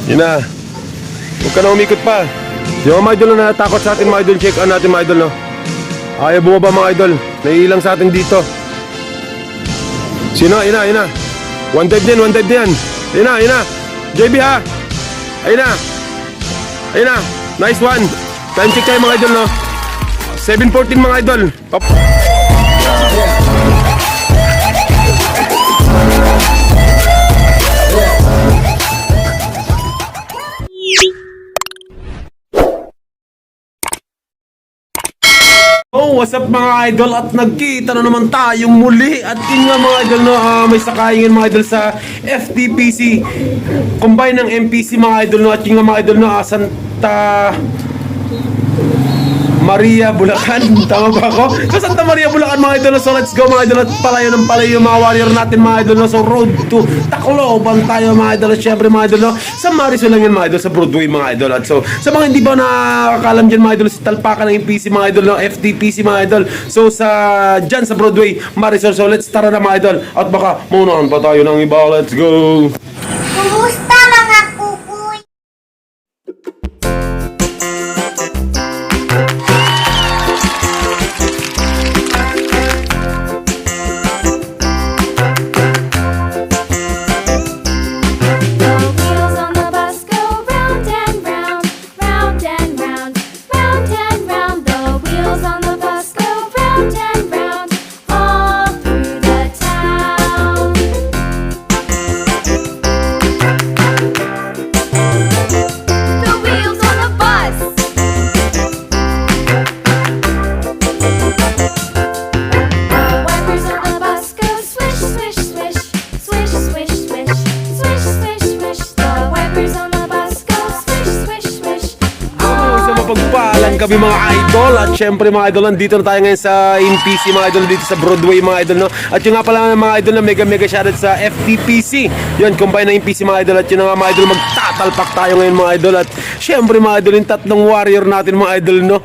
Yun na. Huwag ka na umikot pa. Yung mga idol na natakot sa atin mga idol, check on natin mga idol, no? Ayaw bumaba mga idol. Naiilang sa atin dito. Sino? Ayun na, ayun na. One dive din, one dive din. Ayun na, ayun na. JB ha. Ayun na. Ayun na. Nice one. Time check tayo mga idol, no? 7:14 mga idol. Oh, what's up mga idol, at nagkita na naman tayong muli. At yun nga mga idol, no, may sakayin mga idol sa FTPC combine ng MPC mga idol, no. At yun nga mga idol, no, Santa Maria, Bulacan. Tama ba ako? Sa Santa Maria, Bulacan mga idol, no. So let's go mga idol, at palayo ng palayo mga warrior natin mga idol, no. So road to Tacloban tayo mga idol. At syempre mga idol, no, sa Marisol lang yan mga idol, sa Broadway mga idol. At so sa mga hindi ba nakakalam dyan mga idol, sa talpakan ng MPC mga idol, no, FTPC mga idol. So sa dyan sa Broadway, Marisol. So let's tara na mga idol, at baka munahan pa tayo ng iba. Let's go. Kumusta mga kukuy? The wheels on the bus go round and round, round and round, round and round. The wheels on the bus go round and round, all through the town. The wheels on the bus. The wipers on the bus go swish, swish, swish, swish, swish, swish, swish, swish, swish. The wipers on the bus go swish, swish, swish. Sa mapagpalang kami mga idol. At syempre mga idol, nandito na tayo ngayon sa MPC mga idol, dito sa Broadway mga idol, no? At yung nga pala mga idol na mega shoutout sa FTPC. Yun, combine na MPC mga idol. At yun nga mga idol, magtatalpak tayo ngayon mga idol. At syempre mga idol, yung tatlong warrior natin mga idol, no?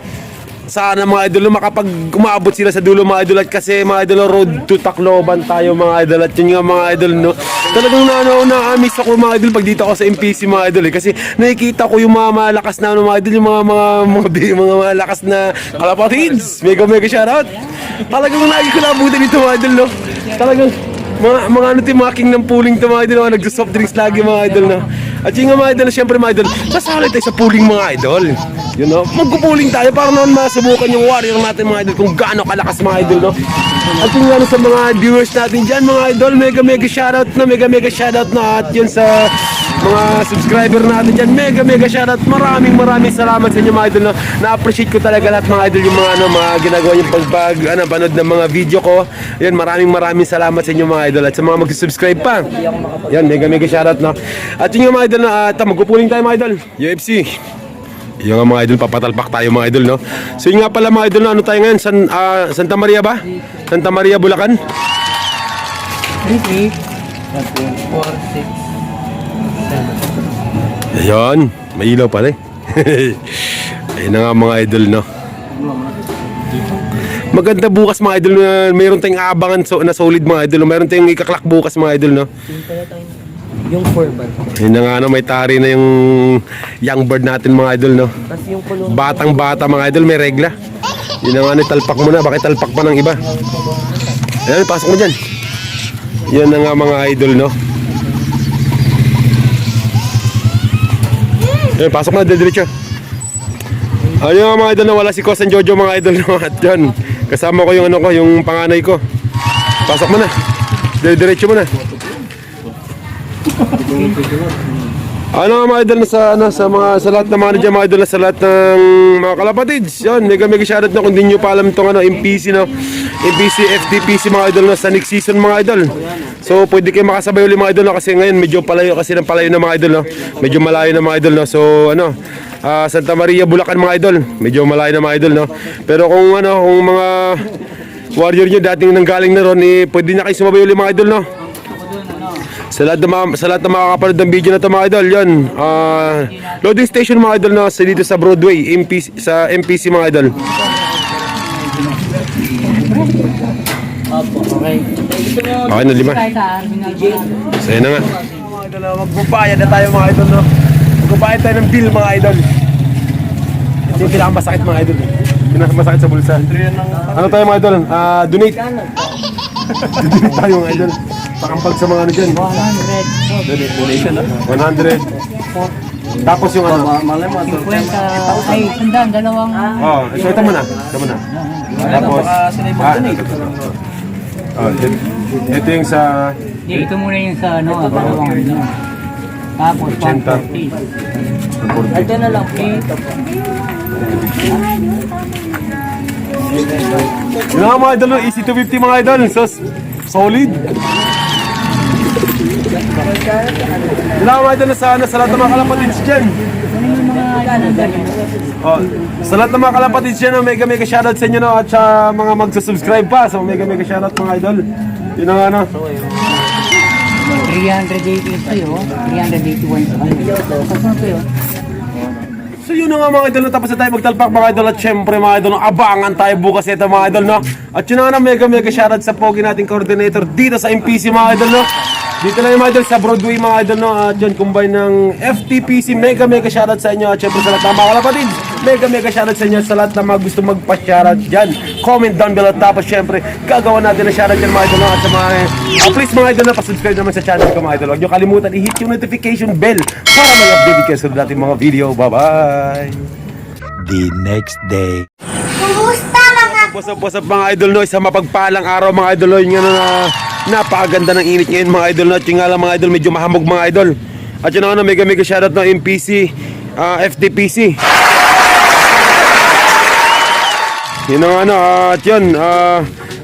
Sana mga idol, makapag umabot sila sa dulo mga idol. At kasi mga idol, road to Tacloban tayo mga idol. At yun nga mga idol, no, talagang na-miss ako mga idol pag dito ako sa MPC mga idol, eh. Kasi nakikita ko yung mga malakas na mga idol, yung mga malakas na kalapatids. Mega shoutout. Talagang lagi ko nabutin dito mga idol, no. Talagang mga ano to, mga king ng pooling to mga idol, mga nagso-soft drinks lagi mga idol, no. At yun nga mga idol, syempre mga idol, sasali tayo sa pooling mga idol. You know, magpupuling tayo para naman masubukan yung warrior natin mga idol, kung gaano kalakas mga idol, no. At yun nga sa mga viewers natin dyan mga idol, mega shoutout na, mega shoutout na. At yun sa mga subscriber natin dyan, mega shoutout. Maraming salamat sa inyo mga idol, no. Na-appreciate ko talaga lahat mga idol, yung mga mga ginagawa yung panood ng mga video ko. Yan, maraming salamat sa inyo mga idol. At sa mga mag-subscribe pa, yan, mega shoutout, no. At yun nga mga idol, na magpupuling tayo mga idol, UFC. Yung nga mga idol, papatalpak tayo mga idol, no. So yun nga pala mga idol, no, ano tayo ngayon? Santa Maria ba? Santa Maria, Bulacan? 3, 4, 6, 7. Ayan, may ilaw pala eh. Ayun na nga mga idol, no. Maganda bukas mga idol, mayroon tayong abangan na solid mga idol, mayroon tayong ikaklak bukas mga idol, no. Yung 4 bar. Ayun na nga, no, may tari na yung young bird natin mga idol, no. Tapos yung kulong Batang bata mga idol, may regla. Yun na nga, no, talpak mo na, bakit talpak pa ng iba? Ayan, pasok mo dyan. Yan na nga mga idol, no. Ayan, pasok na, diretso. Ayun nga mga idol, no, wala si Kosan Jojo mga idol, no. At yan, kasama ko yung ano ko, yung panganay ko. Pasok mo na, diretso mo na. Ano mga idol, sa lahat ng mga dyan mga idol, sa lahat ng mga kalapatids. Yan, mega shoutout na kung di nyo pa alam itong MPC, no. MPC, FTPC mga idol, no, sa next season mga idol. So pwede kayo makasabay ulit mga idol, no, kasi ngayon medyo palayo kasi ng palayo na mga idol, no. Medyo malayo na mga idol, no. So ano, Santa Maria, Bulacan mga idol, medyo malayo na mga idol, no. Pero kung mga warrior nyo dating nanggaling na ron, pwede na kayo sumabay ulit mga idol, no. Sa lahat na makakapanood ng video na ito mga idol, yan, loading station mga idol, na dito sa Broadway, sa MPC mga idol. Okay. Okay na, 5. Saya na nga. Mga idol, magbabayad na tayo mga idol, no. Magbabayad tayo ng bill mga idol. Ito yung pinakamasakit mga idol. Pinakamasakit sa bulsa. Ano tayo mga idol? Donate. Donate tayo mga idol. Pakampag sa mga ano dyan. 100. Donation na. 100. Tapos yung ano. Malay mo, 50. Ay, sundan, dalawang. Oh, ito mo na. Ito mo na. Tapos. baka sila yung mag-donate. Ito yung sa. Ito muna yung sa ano, dalawang ano. Tapos 140. Ito na lang. Yun nga mga idol, easy 250 mga idol. So, solid. Yun nga mga idol, sa lahat ng mga kalapatids dyan. Oh, sa lahat ng mga kalapatids dyan, mega shoutout sa inyo no, at sa mga magsusubscribe pa. So mega shoutout mga idol. Yun nga ano. 380 ito yun. 381 ito. Kasama ito yun. So yun na nga mga idol, tapos na tayo magtalpak mga idol. At syempre mga idol, abangan tayo bukas ito mga idol no. At yun na nga mega shoutout sa pogi nating coordinator dito sa MPC mga idol no. Dito lang yung mga idol sa Broadway mga idol no. At yun, combine ng FTPC, mega shoutout sa inyo. At syempre sa lahat ng mga kalapatids, mega shoutout sa inyo. Sa lahat ng mga gusto magpa-shoutout dyan, comment down below. Tapos syempre, gagawa natin na shoutout dyan mga idol no. At sa mga, please mga idol na, pasubscribe naman sa channel ko mga idol. Huwag nyo kalimutan i-hit yung notification bell para mag-update kayo sa dating mga video. Bye-bye! The next day. Kumusta mga What's up mga idol no, isang mapagpalang araw mga idol no, yun nga na napakaganda ng init ngayon mga idol no, at yung nga lang mga idol medyo mahamog mga idol. At yun nga no, mega shoutout ng MPC, FTPC. Yun nga no, at yun,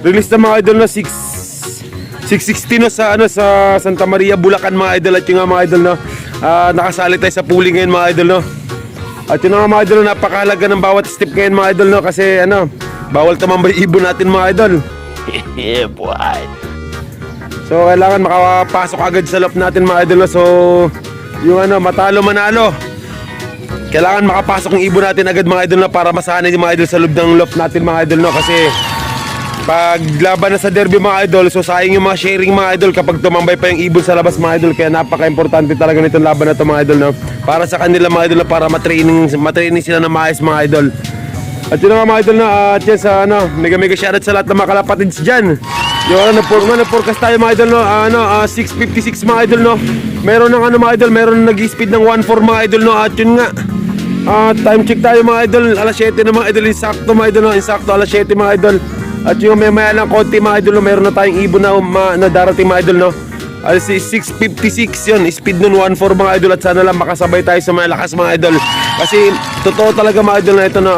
release na mga idol no, 6:16 no sa ano sa Santa Maria, Bulacan mga idol. At yung nga mga idol no, nakasali tayo sa pooling ngayon mga idol no. At yun nga mga idol, napakahalaga ng bawat step ngayon mga idol no, kasi ano, bawal tumambay ibon natin mga idol. Yeah, boy. So kailangan makapasok agad sa loft natin mga idol no. So yung ano, matalo manalo, kailangan makapasok yung ibon natin agad mga idol no, para masanay yung mga idol sa loob ng loft natin mga idol no. Kasi pag laban na sa derby mga idol, so sayang yung mga sharing mga idol kapag tumambay pa yung ibon sa labas mga idol. Kaya napaka-importante talaga nitong laban na to mga idol no, para sa kanila mga idol no, para matraining sila na maayos mga idol. At yun nga mga idol na, at yan sa ano, mega shoutout sa lahat ng mga kalapatids dyan. Yung ano, na-forecast tayo mga idol no, 6:56 mga idol no. Meron ng ano mga idol, meron nag-speed ng 1.4 mga idol no. At yun nga, time check tayo mga idol, alas 7 na mga idol, insakto mga idol no, insakto alas 7 mga idol. At yung may maya lang konti mga idol no, meron na tayong ibon na darating mga idol no. Alas 6:56 yun, speed nun 1.4 mga idol. At sana lang makasabay tayo sa mga lakas mga idol. Kasi totoo talaga mga idol na ito no,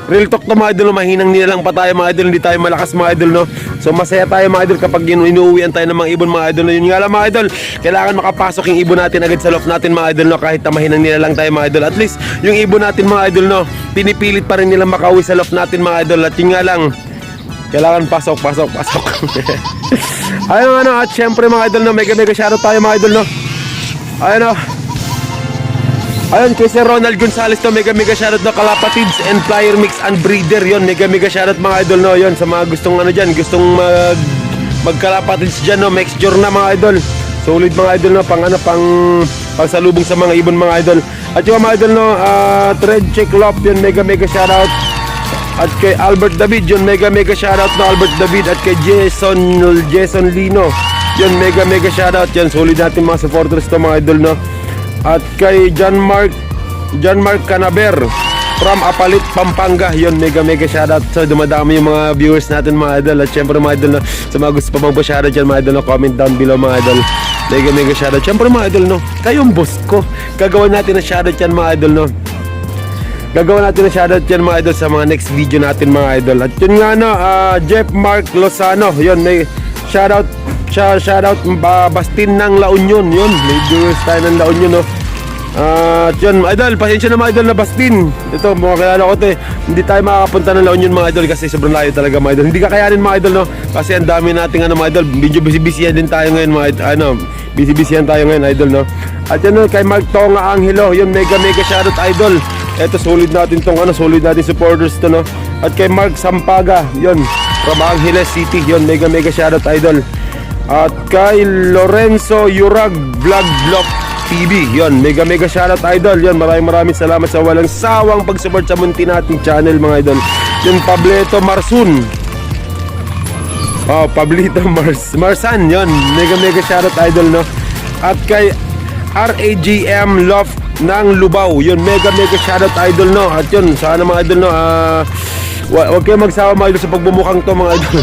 real talk to mga idol no, mahinang nilalang pa tayo mga idol, hindi tayo malakas mga idol no. So masaya tayo mga idol kapag inuuwian tayo ng mga ibon mga idol no. Yun nga lang mga idol, kailangan makapasok yung ibon natin agad sa loft natin mga idol no, kahit na mahinang nilalang tayo mga idol. At least yung ibon natin mga idol no, pinipilit pa rin nilang makauwi sa loft natin mga idol. At yun nga lang, kailangan pasok. Ayun ano, at syempre mga idol no, mega shoutout tayo mga idol no. Ayun no. Ayun, kay Sir Ronald Gonzales to, mega shoutout na kalapatids and flyer mix and breeder. Yun, mega shoutout mga idol no. Yun, sa mga gustong ano dyan, gustong magkalapatids dyan no, mixture na mga idol. Solid mga idol no, pang salubong sa mga ibon mga idol. At yung mga idol no, Thread Check Lop, yun, mega shoutout. At kay Albert David, yun, mega shoutout na Albert David. At kay Jason Lino, yun, mega shoutout. Yan, solid natin mga supporters to mga idol no. At kay John Mark Canaber from Apalit, Pampanga, yun, mega shoutout. So dumadami yung mga viewers natin mga idol. At syempre mga idol no, sa mga gusto pa bang pa-shoutout dyan mga idol no, comment down below mga idol. Mega shoutout. Syempre mga idol no, kayong boss ko, gagawin natin na shoutout yan mga idol no. Gagawin natin na shoutout yan mga idol sa mga next video natin mga idol. At yun nga no, Jeff Mark Lozano, yun, may shoutout Bastin ng La Union, yun, may viewers tayo ng La Union no. At yun idol, pasensya na mga idol na Bastin. Ito, mga kilala ko ito hindi tayo makakapunta ng La Union mga idol kasi sobrang layo talaga mga idol. Hindi kakayanin mga idol no, kasi ang dami nating ano mga idol, medyo busy-busyhan din tayo ngayon mga idol, busy-busyhan tayo ngayon idol no. At yun kay Mark Tonga Angelo, yun, mega shoutout idol. Ito solid natin tong ano, solid natin supporters to no. At kay Mark Sampaga, yun, from Angeles City, yun, mega shoutout idol. At kay Lorenzo Yurag Vlog TV. Yon, mega shoutout idol. Yon, maraming salamat sa walang sawang pag-support sa munti nating channel mga idol. Yung Pableto Marsun. Oh, Pablito Marsan, yon. Mega shoutout idol, no. At kay RAGM Love ng Lubao, yun, mega shoutout idol, no. At yun, sana mga idol, no, wag kayo magsawa mga idol sa pagbumukhang to mga idol.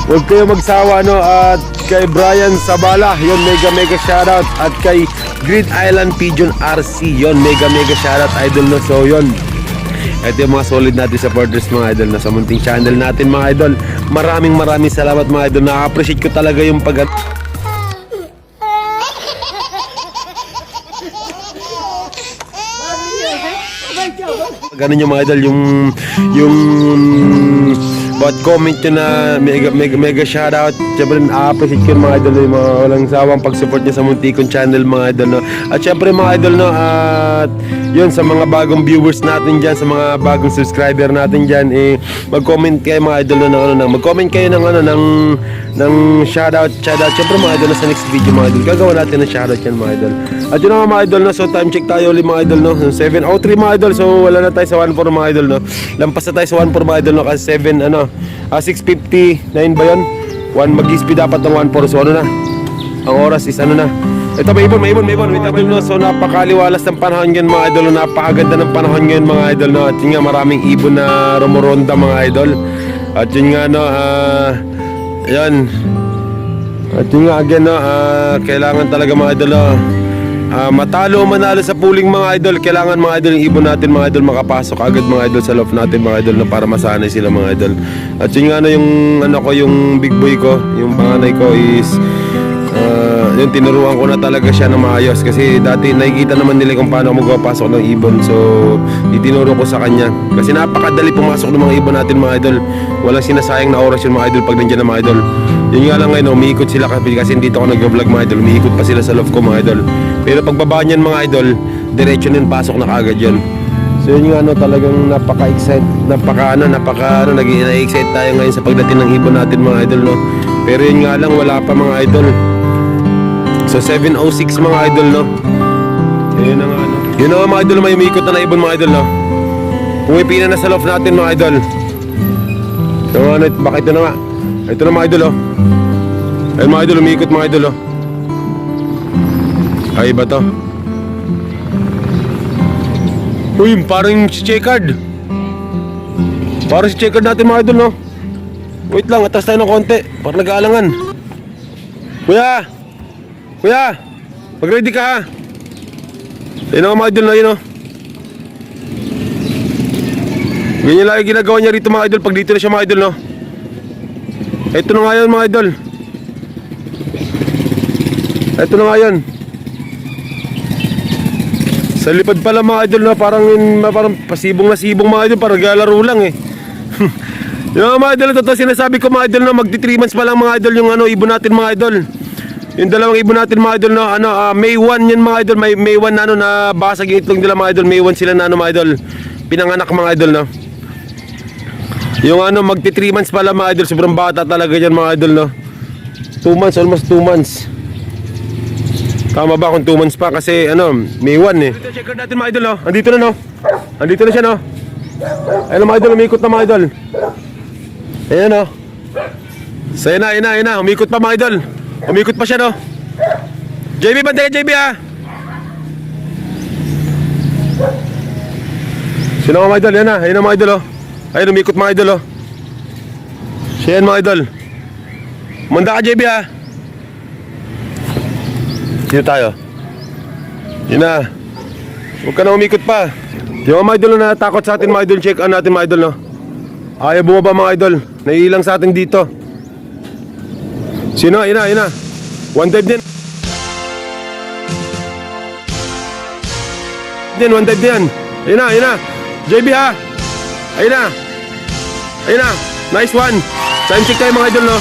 Wag kayo magsawa, no. At kay Brian Sabala, yun, mega shoutout. At kay Grid Island Pigeon RC, yun, mega shoutout idol, no. So yun, ito yung mga solid natin supporters mga idol na sa munting channel natin mga idol. Maraming salamat mga idol. Na-appreciate ko talaga yung pag ganun yung mga idol, yung bot comment nyo na mega shoutout. Siyempre na-appreciate ko yung mga idol, yung mga walang sawang pag-support nyo sa muntikong channel mga idol, no. At siyempre mga idol, no, at yun sa mga bagong viewers natin dyan, sa mga bagong subscriber natin dyan, mag-comment kayo mga idol, no, mag-comment kayo ng shoutout. Siyempre mga idol, sa next video mga idol, gagawa natin ng shoutout yan mga idol. At yun nga mga idol, no, so time check tayo ulit mga idol, no, 7:03 mga idol. So wala na tayo sa 1-4 mga idol, no. Lampas na tayo sa 1-4 mga idol, no, kasi 6:59 ba yun? Mag-speed dapat ng 1-4. So ano na, ang oras is ano na. Ito, may ibon. Wait, idol, no. So napakaliwalas ng panahon ngayon mga idol, no. Napakaganda ng panahon ngayon mga idol, no. At yun nga, maraming ibon na rumoronda mga idol. At yun nga, no, yan. At yun nga again, no, kailangan talaga mga idol, no, matalo o manalo sa pooling mga idol, kailangan mga idol yung ibon natin mga idol makapasok agad mga idol sa loft natin mga idol, no, para masanay sila mga idol. At yun nga, no, yung yung big boy ko, yung panganay ko is yung tinuruan ko na talaga siya na maayos, kasi dati nakikita naman nila kung paano magpapasok ng ibon. So itinuro ko sa kanya kasi napakadali pumasok ng mga ibon natin mga idol. Walang sinasayang na oras yung mga idol pag nandiyan na mga idol. Yun nga lang ngayon, umiikot sila kasi dito ako nag-vlog mga idol, umiikot pa sila sa loft ko mga idol. Pero pagbaba niyan mga idol, diretso niyan pasok na kaagad yun. So yun nga, no, talagang napaka-excite, nag-excite tayo ngayon sa pagdating ng ibon natin mga idol, no. Pero yun nga lang, wala pa mga idol. So 7:06 mga idol, no. Yun na nga, no. Yun na nga mga idol, may umiikot na ibon mga idol, no. Pumipina na sa loft natin mga idol. So ano, baka ito na nga. Ito na mga idol, oh. Ayun mga idol, umiikot mga idol, oh. Ay, iba to. Uy, parang si checkered. Parang si checkered natin mga idol, no. Wait lang, atas tayo ng konti. Parang nag-aalangan. Kuya, mag-ready ka ha. Ayun na mga idol, no, yun, oh. Ganyan lang yung ginagawa niya rito mga idol pag dito na siya mga idol, no. Ito na nga yun mga idol. Ito na nga yun. Sa lipad pala mga idol, no, parang pasibong na sibong mga idol, parang galaro lang eh. Yung mga idol, ito sinasabi ko mga idol, no, magti 3 months pa lang mga idol yung ibon natin mga idol. Yung dalawang ibon natin mga idol, no, May 1 yan mga idol, May 1 na na basag yung itlog nila mga idol, May 1 sila na mga idol, pinanganak mga idol, no. Yung magti 3 months pa lang mga idol, sobrang bata talaga yan mga idol, no. 2 months, almost 2 months. Tama ba kung 2 months pa kasi May 1 eh. Ito checker natin mga idol, no. Andito na, no. Andito na siya, no. Ayun mga idol, umikot na mga idol. Ayan, no. So yun na, umikot pa mga idol. Umikot pa siya, no. JB, bantay ka JB ha. Sino mga idol, yan na. Ayun na mga idol, oh. Ayun, umikot mga idol, oh. Siya yan mga idol. Manda ka JB ha. Dito tayo. Yun na. Huwag ka na umikot pa. Yung mga idol na natakot sa atin mga idol, check on natin mga idol, no. Ayaw bumaba mga idol. Naiilang sa atin dito. Sino? Yun na. One dive din. One dive din. Yun na. JB ha. Ayun na. Nice one. Time check tayo mga idol, no.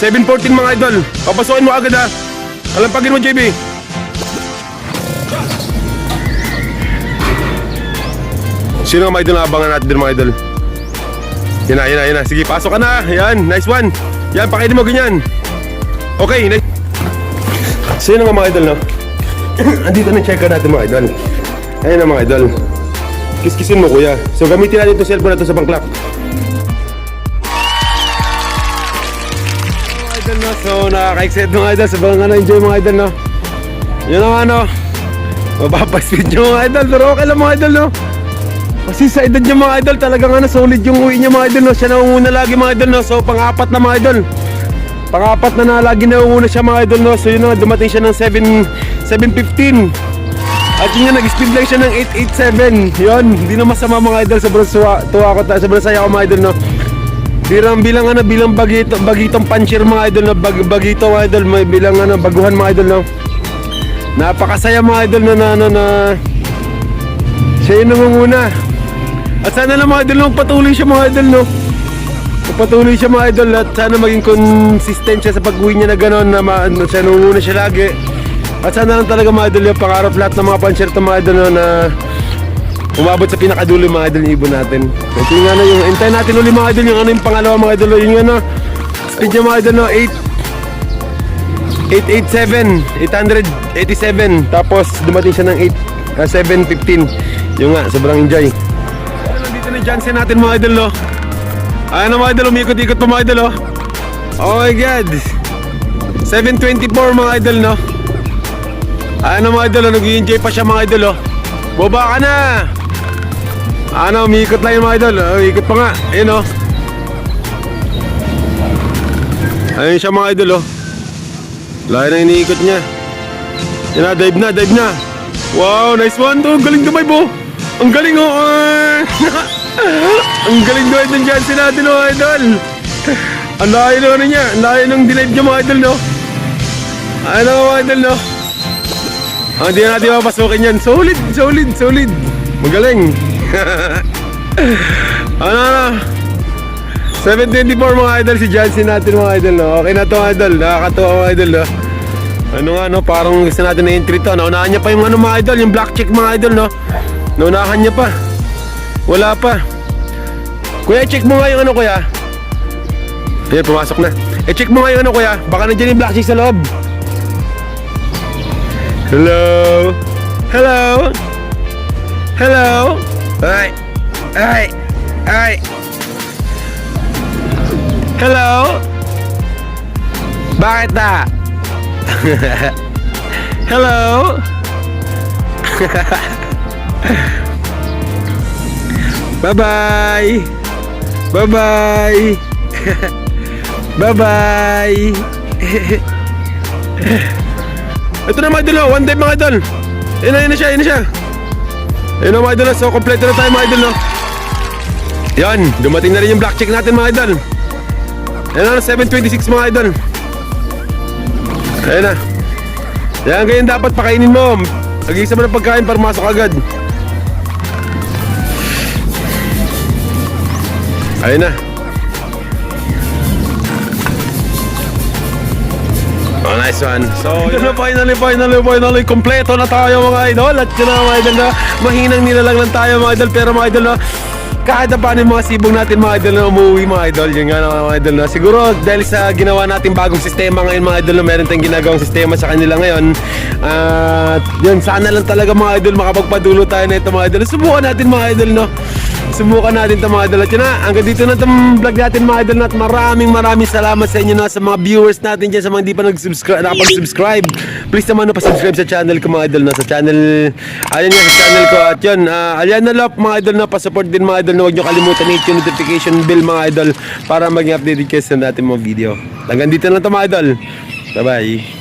7:14 mga idol. Papasokin mo agad ha. Alampagin mo JB. Sino ang mga idol na abangan natin din mga idol? Yan na. Sige, pasok ka na. Yan, nice one. Yan, pakainin mo ganyan. Okay, nice. Sino nga mga idol, no? andito na yung checker natin mga idol. Ayun na mga idol. Kiskisin mo kuya. So gamitin natin itong cellphone na ito sa pang-clock. Mga idol no, so nakaka-excite mga idol. Sobrang enjoy mga idol no. Yun ang mapapaspeed nyo mga idol. Pero okay lang mga idol no. Kasi sa edad niya mga idol, talagang solid yung uwi niya mga idol no. Siya naunguna lagi mga idol no. So pang-apat na mga idol. Pang-apat na lagi naunguna siya mga idol no. So yun na, dumating siya ng 7:15. At yun nga, nag-speed lang siya ng 8:87. Yun, hindi na masama mga idol. Sobrang tuwa ko, sobrang saya ko mga idol no. Bilang bagitong puncher mga idol no. Bagito mga idol, may bilang baguhan mga idol no. Napakasaya mga idol na siya yung nangunguna. At sana lang mga idol no, patuloy siya mga idol no. Patuloy siya mga idol at sana maging consistent siya sa pag-uwi niya na gano'n na siya nangunguna siya lagi. At sana lang talaga mga idol yung pangarap lahat ng mga puncher to mga idol no, na umabot sa pinakadulo mga idol yung ibon natin. At yung yung hintayin natin ulit mga idol yung yung pangalawa mga idol yung speed niya mga idol no, 887 tapos dumating siya ng 7:15. Yung nga, sobrang enjoy. Nandito na yung Jansen natin mga idol no. Ayan na mga idol, umikot-ikot pa mga idol oh. Oh my god, 7:24 mga idol no. Ayan na mga idol, nag-i-enjoy pa siya mga idol oh. Baba ka na. Umikot lang yung mga idol. Umikot pa nga, ayun oh. Ayun siya mga idol oh. Lahat na iniikot niya. Yan na, dive na. Wow, nice one to. Galing dive oh. Ang galing oh. Ang galing dive ng Jansen natin oh idol. Ang layo na niya. Ang layo ng dive niya mga idol no. Ayun na mga idol no. Hindi na natin mapasukin yan. Solid. Magaling. 7:24 mga idol si Jansen natin mga idol no. Okay na to mga idol. Nakakatuwa mga idol no. Parang gusto natin na entry to. Naunahan niya pa yung mga idol, yung black chick mga idol no. Naunahan niya pa. Wala pa. Kuya, check mo nga yung kuya. Ayan, pumasok na. Check mo nga yung kuya. Baka nandiyan yung black chick sa loob. Hello. Ay. Hello. Bakit na? Hello. Bye-bye. Ito na mga idol, one dive mga idol. Ayun na siya. Ayun na mga idol, so kompleto na tayo mga idol no. Yan, dumating na rin yung black chick natin mga idol. Ayun na, 7:26 mga idol. Ayun na. Yan, ganyan dapat pakainin mo. Mag-isa mo ng pagkain para masok agad. Ayun na. Oh, nice one. So, yun na, finally, kompleto na tayo mga idol. At yun na mga idol na mahinang nilalang lang tayo mga idol. Pero mga idol na kahit na paano yung mga sibong natin mga idol na umuwi mga idol. Yun nga na mga idol na siguro dahil sa ginawa natin bagong sistema ngayon mga idol na meron tayong ginagawang sistema sa kanila ngayon. At yun, sana lang talaga mga idol makapagpadulo tayo na ito mga idol. Subukan natin mga idol no. Subukan natin ito mga idol. At yun na, hanggang dito na itong vlog natin mga idol. At maraming salamat sa inyo na sa mga viewers natin dyan, sa mga hindi pa nakapag-subscribe. Please naman pa-subscribe sa channel ko mga idol na sa channel. Ayan nga sa channel ko. At yun, ayan na love mga idol na pa-support din mga idol na huwag nyo kalimutan hit yung notification bell mga idol para maging updated kayo sa natin mga video. Hanggang dito na ito mga idol. Bye bye.